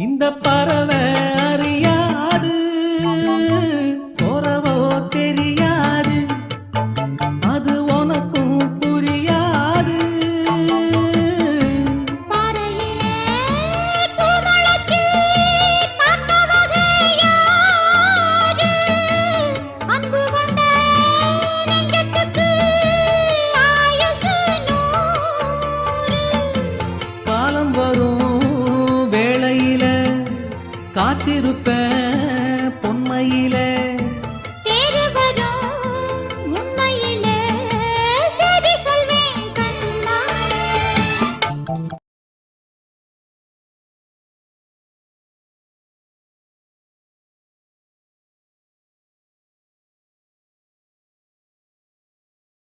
இந்த பறவை அறியாது போறவோ தெரியாது அது உனக்கும் புரியாது காலம் வரும் வேளையில காத்திருப்பேன்